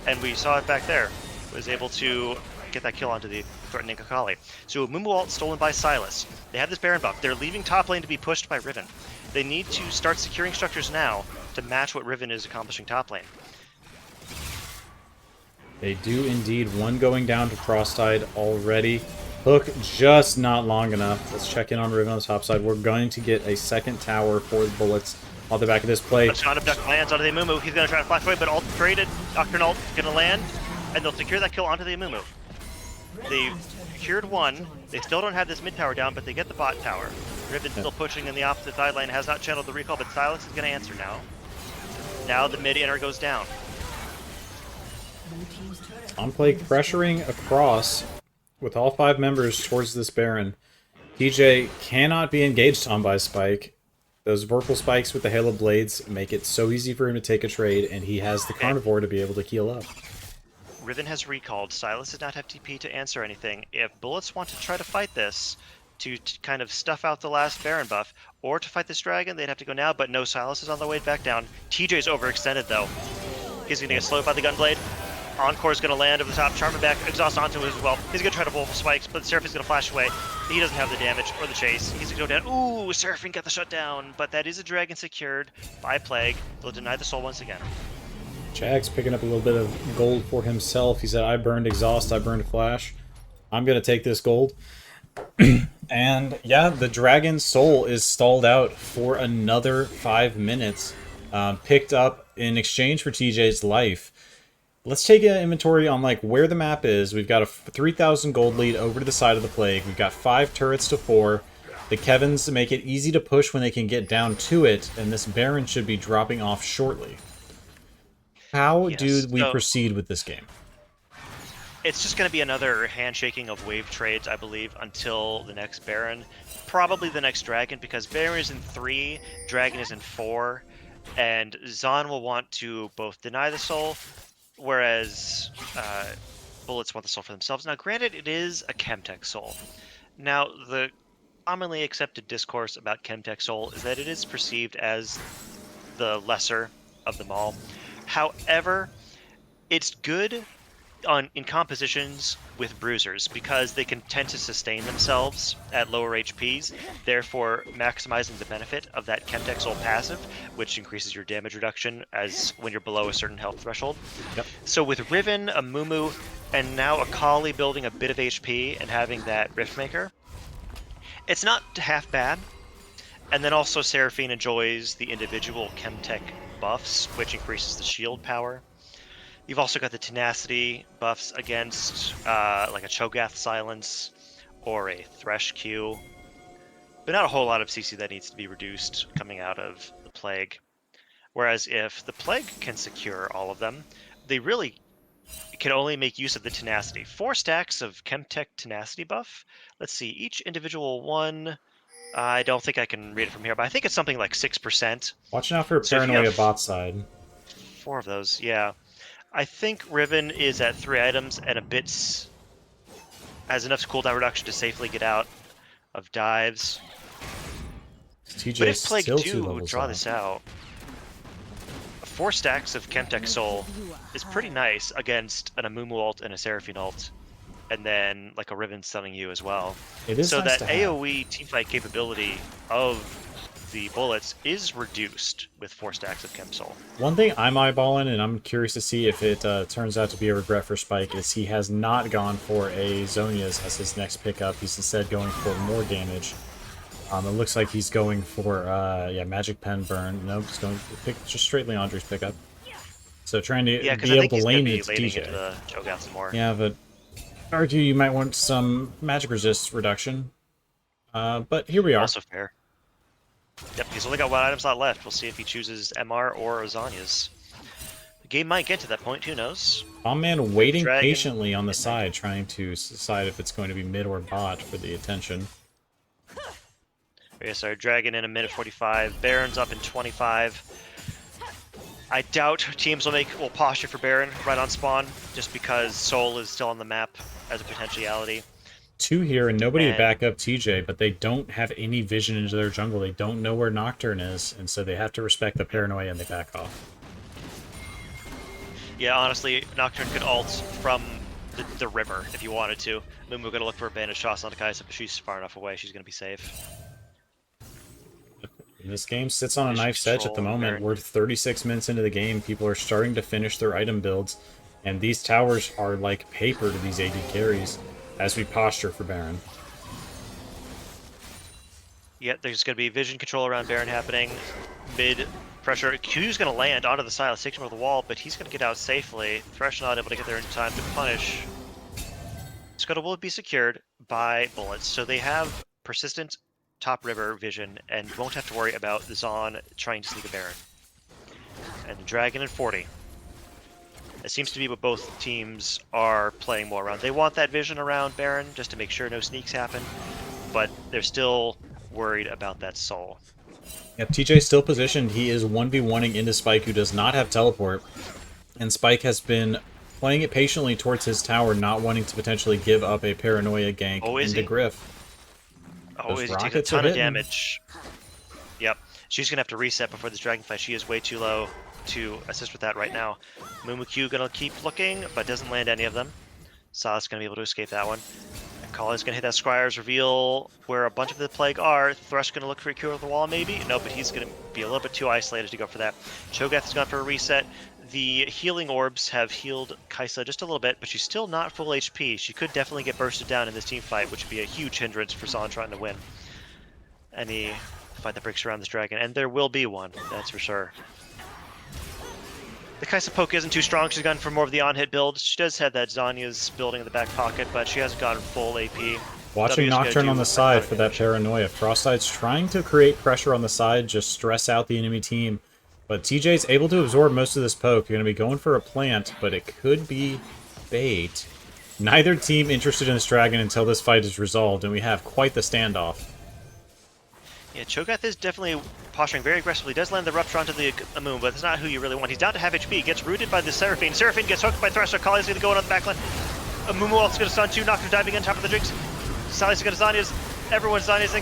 And we saw it back there, was able to get that kill onto the threatening Akali. So Mumu ult stolen by Sylas. They have this Baron buff. They're leaving top lane to be pushed by Riven. They need to start securing structures now to match what Riven is accomplishing top lane. They do indeed. One going down to Frostside already. Hook just not long enough. Let's check in on Riven on the top side. We're going to get a second tower for the bullets on the back of this play. Shaun Abduct lands onto the Amumu. He's going to try to flash away, but ult traded. Nocturne ult going to land, and they'll secure that kill onto the Amumu. They've secured one. They still don't have this mid tower down, but they get the bot tower. Riven still pushing in the opposite side lane, has not channeled the recall, but Sylas is going to answer now. Now the mid inner goes down. On Plague pressuring across with all 5 members towards this Baron. TJ cannot be engaged on by Spike. Those Vorpal Spikes with the Halo Blades make it so easy for him to take a trade, and he has the Carnivore to be able to heal up. Riven has recalled. Sylas does not have TP to answer anything. If Bullets want to try to fight this, to kind of stuff out the last Baron buff, or to fight this dragon, they'd have to go now, but no, Sylas is on the way back down. TJ's overextended, though. He's going to get slowed by the Gunblade. Encore's going to land over the top, Charmin back, exhaust onto him as well. He's going to try to Vorpal Spikes, but Seraphim's going to flash away. He doesn't have the damage or the chase. He's going to go down. Ooh, Seraphim got the shutdown, but that is a dragon secured by Plague. They'll deny the soul once again. Jack's picking up a little bit of gold for himself. He said, I burned exhaust, I burned flash. I'm going to take this gold. And yeah, the dragon's soul is stalled out for another 5 minutes. Picked up in exchange for TJ's life. Let's take an inventory on like where the map is. We've got a 3,000 gold lead over to the side of the Plague. We've got 5 turrets to 4. The Kevins make it easy to push when they can get down to it, and this Baron should be dropping off shortly. How do we proceed with this game? It's just going to be another handshaking of wave trades, I believe, until the next Baron. Probably the next Dragon, because Baron is in 3, Dragon is in 4, and Zon will want to both deny the soul, whereas Bullets want the soul for themselves. Now, granted, it is a Chemtech soul. Now, the commonly accepted discourse about Chemtech soul is that it is perceived as the lesser of them all. However, it's good in compositions with bruisers because they can tend to sustain themselves at lower HPs, therefore maximizing the benefit of that Chemtech Soul passive, which increases your damage reduction as when you're below a certain health threshold. Yep. So with Riven, a Mumu, and now Akali building a bit of HP and having that Riftmaker, it's not half bad. And then also Seraphine enjoys the individual Chemtech buffs, which increases the shield power. You've also got the tenacity buffs against like a Cho'Gath Silence or a Thresh Q. But not a whole lot of CC that needs to be reduced coming out of the Plague. Whereas if the Plague can secure all of them, they really can only make use of the tenacity. 4 stacks of Chemtech tenacity buff. Let's see, each individual one. I don't think I can read it from here, but I think it's something like 6%. Watching out for So if you paranoia got bot side. 4 of those, yeah. I think Riven is at 3 items and a bit has enough cooldown reduction to safely get out of dives. TJ But is if Plague still 2 2 levels draw off. this out, 4 stacks of Chemtech Soul is pretty nice against an Amumu ult and a Seraphine ult, and then like a Riven stunning you as well. It is so nice that to have. AoE teamfight capability of the bullets is reduced with 4 stacks of Chem Soul. One thing I'm eyeballing, and I'm curious to see if it turns out to be a regret for Spike, is he has not gone for a Zhonya's as his next pickup. He's instead going for more damage. It looks like he's going for, Magic Pen Burn. Nope, he's going to pick just straight Leandre's pickup. So trying to be able to lane it to DJ. Into the Cho'Gath some more. Yeah, but I'd argue you might want some magic resist reduction. But here we are. Also fair. Yep, he's only got 1 item slot left. We'll see if he chooses MR or Azanya's. The game might get to that point, who knows? Bomb Man waiting patiently on the side, trying to decide if it's going to be mid or bot for the attention. Okay, so Dragon in a minute 45, Baron's up in 25. I doubt teams will posture for Baron right on spawn, just because Soul is still on the map as a potentiality. 2 here, and nobody to back up TJ, but they don't have any vision into their jungle. They don't know where Nocturne is, and so they have to respect the paranoia and they back off. Yeah, honestly, Nocturne could ult from the river if you wanted to. Then we're going to look for a bandage shots on Kaisa, but she's far enough away, she's going to be safe. This game sits on a knife's edge at the moment. We're 36 minutes into the game. People are starting to finish their item builds, and these towers are like paper to these AD carries as we posture for Baron. Yeah, there's going to be vision control around Baron happening. Mid pressure. Q's going to land onto the Silas, takes him over the wall, but he's going to get out safely. Thresh not able to get there in time to punish. Scuttle will be secured by bullets, so they have persistent top river vision and won't have to worry about the Zon trying to sneak a Baron. And the Dragon in 40. It seems to be what both teams are playing more around. They want that vision around Baron just to make sure no sneaks happen, but they're still worried about that Soul. Yep, TJ's still positioned. He is 1v1ing into Spike, who does not have teleport, and Spike has been playing it patiently towards his tower, not wanting to potentially give up a paranoia gank into Griff. Oh, he's taking a ton of damage. Yep, she's gonna have to reset before this dragon fight. She is way too low to assist with that right now. Mumuku gonna keep looking, but doesn't land any of them. Sa's gonna be able to escape that one. Kali's gonna hit that Squire's reveal where a bunch of the Plague are. Thresh gonna look for a cure of the wall, maybe? No, but he's gonna be a little bit too isolated to go for that. Cho'Gath has gone for a reset. The healing orbs have healed Kaisa just a little bit, but she's still not full HP. She could definitely get bursted down in this team fight, which would be a huge hindrance for Zon trying to win any fight that breaks around this dragon. And there will be one, that's for sure. The Kaisa poke isn't too strong. She's gone for more of the on-hit build. She does have that Zanya's building in the back pocket, but she hasn't gone full AP. Watching Nocturne on the side for that paranoia. Frostside's trying to create pressure on the side, just stress out the enemy team. But TJ's able to absorb most of this poke. You're going to be going for a plant, but it could be bait. Neither team interested in this dragon until this fight is resolved, and we have quite the standoff. Yeah, Cho'Gath is definitely posturing very aggressively. Does land the Rupture onto the Amun, but it's not who you really want. He's down to half HP. Gets rooted by the Seraphine. Seraphine gets hooked by Thresh. Kali's going to go in on the backline. Amumu ult's going to stun 2. Nocturne diving in top of the Jinx. Sally's going to Zanya's. Everyone's Zanya's.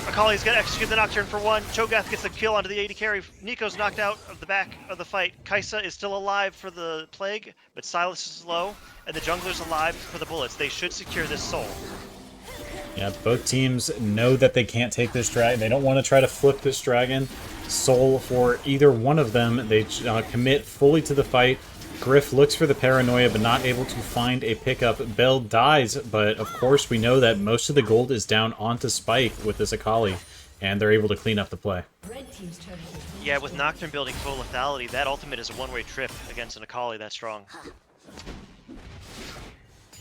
Akali's going to execute the Nocturne for 1. Cho'Gath gets the kill onto the AD carry. Nico's knocked out of the back of the fight. Kaisa is still alive for the Plague, but Silas is low, and the jungler's alive for the bullets. They should secure this Soul. Yeah, both teams know that they can't take this dragon. They don't want to try to flip this dragon. Soul for either one of them. They commit fully to the fight. Griff looks for the paranoia, but not able to find a pickup. Bell dies, but of course we know that most of the gold is down onto Spike with this Akali. and they're able to clean up the play. Yeah, with Nocturne building full lethality, that ultimate is a one-way trip against an Akali that strong.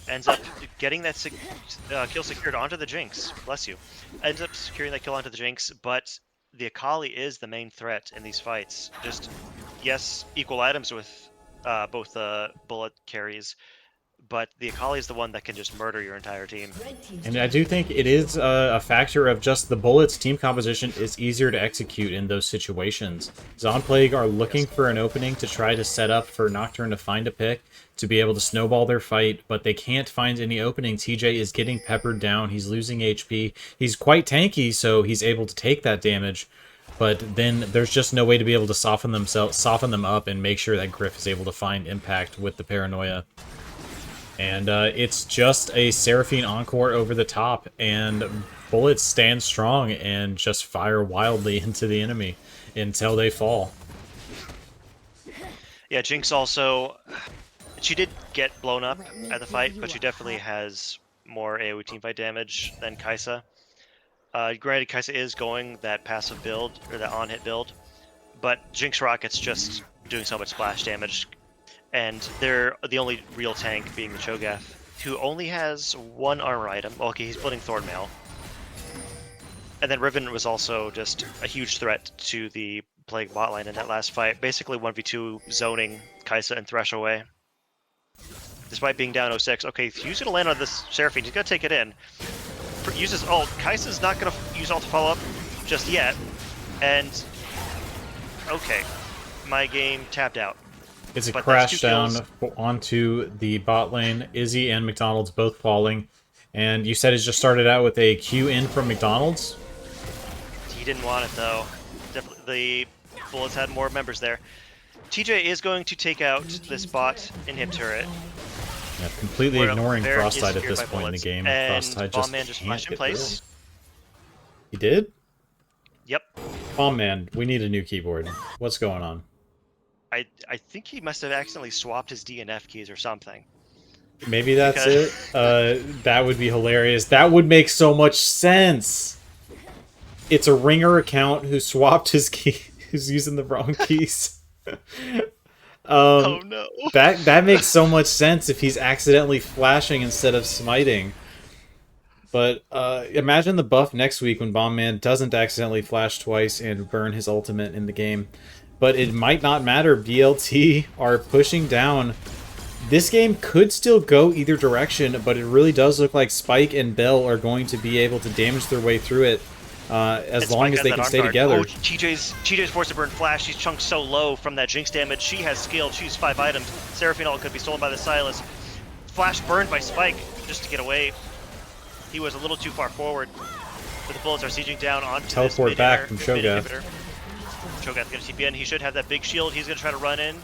Ends up getting that kill secured onto the Jinx. Bless you. Ends up securing that kill onto the Jinx, but the Akali is the main threat in these fights. Just, yes, equal items with both bullet carries, but the Akali is the one that can just murder your entire team. And I do think it is a factor of just the Bullets' team composition is easier to execute in those situations. Zonplague are looking for an opening to try to set up for Nocturne to find a pick, to be able to snowball their fight, but they can't find any opening. TJ is getting peppered down. He's losing HP. He's quite tanky, so he's able to take that damage. But then there's just no way to be able to soften them up and make sure that Griff is able to find impact with the Paranoia. And it's just a Seraphine Encore over the top, and Bullets stand strong and just fire wildly into the enemy until they fall. Yeah, Jinx also, she did get blown up at the fight, but she definitely has more AoE teamfight damage than Kai'Sa. Granted, Kai'Sa is going that passive build, or that on-hit build, but Jinx Rocket's just doing so much splash damage. And they're the only real tank being the Cho'Gath, who only has one armor item. Well, okay, he's building Thornmail. And then Riven was also just a huge threat to the Plague bot lane in that last fight. Basically 1v2 zoning Kai'Sa and Thresh away. Despite being down 0-6. Okay, he's going to land on this Seraphine. He's going to take it in. Uses ult. Kai'Sa's not going to use ult to follow up just yet. And, okay, my game tapped out. It's a crash down onto the bot lane. Izzy and McDonald's both falling. And you said it just started out with a Q in from McDonald's? He didn't want it, though. Definitely, the Bullets had more members there. TJ is going to take out this bot inhib turret. Yeah, completely ignoring Frostbite at this point in the game. And Frostbite Bombman just flashed in place. He did? Yep. Bombman, we need a new keyboard. What's going on? I think he must have accidentally swapped his D and F keys or something. Maybe that's it. That would be hilarious. That would make so much sense. It's a ringer account who swapped his key, who's using the wrong keys. Oh no. That makes so much sense if he's accidentally flashing instead of smiting. But imagine the buff next week when Bombman doesn't accidentally flash twice and burn his ultimate in the game. But it might not matter. BLT are pushing down. This game could still go either direction, but it really does look like Spike and Bell are going to be able to damage their way through it as long as they can stay together. Oh, TJ's forced to burn flash. She's chunked so low from that Jinx damage. She has skill. She used 5 items. Seraphine ult could be stolen by the Sylas. Flash burned by Spike just to get away. He was a little too far forward. But the Bullets are sieging down onto teleport back from Cho'Gath. Cho'Gath's going to TP in. He should have that big shield. He's going to try to run in.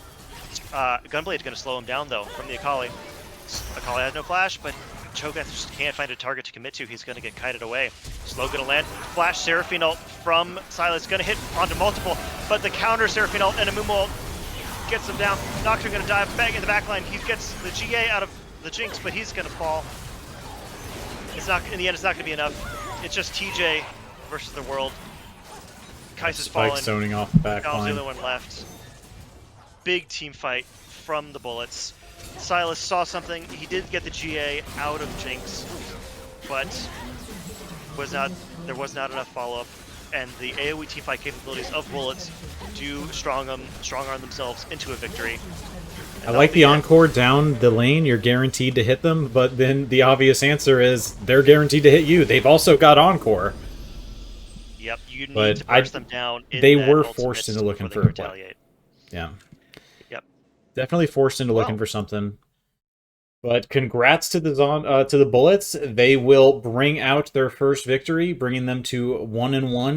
Gunblade's going to slow him down, though, from the Akali. Akali has no flash, but Cho'Gath just can't find a target to commit to. He's going to get kited away. Slow going to land. Flash Seraphine ult from Sylas. Going to hit onto multiple, but the counter Seraphine ult and a Mumu ult gets him down. Nocturne going to dive back in the backline. He gets the GA out of the Jinx, but he's going to fall. It's not, in the end, it's not going to be enough. It's just TJ versus the world. Kai'Sa's fallen. Zoning off the back line. The other one left. Big team fight from the Bullets. Sylas saw something. He did get the GA out of Jinx, but there was not enough follow-up. And the AoE teamfight capabilities of Bullets do strong arm themselves into a victory. I like the Encore down the lane. You're guaranteed to hit them, but then the obvious answer is they're guaranteed to hit you. They've also got Encore. Yep, you need to burst them down. They were forced into looking for retaliate. Yeah. Yep. Definitely forced into looking for something. But congrats to the Bullets. They will bring out their first victory, bringing them to 1-1.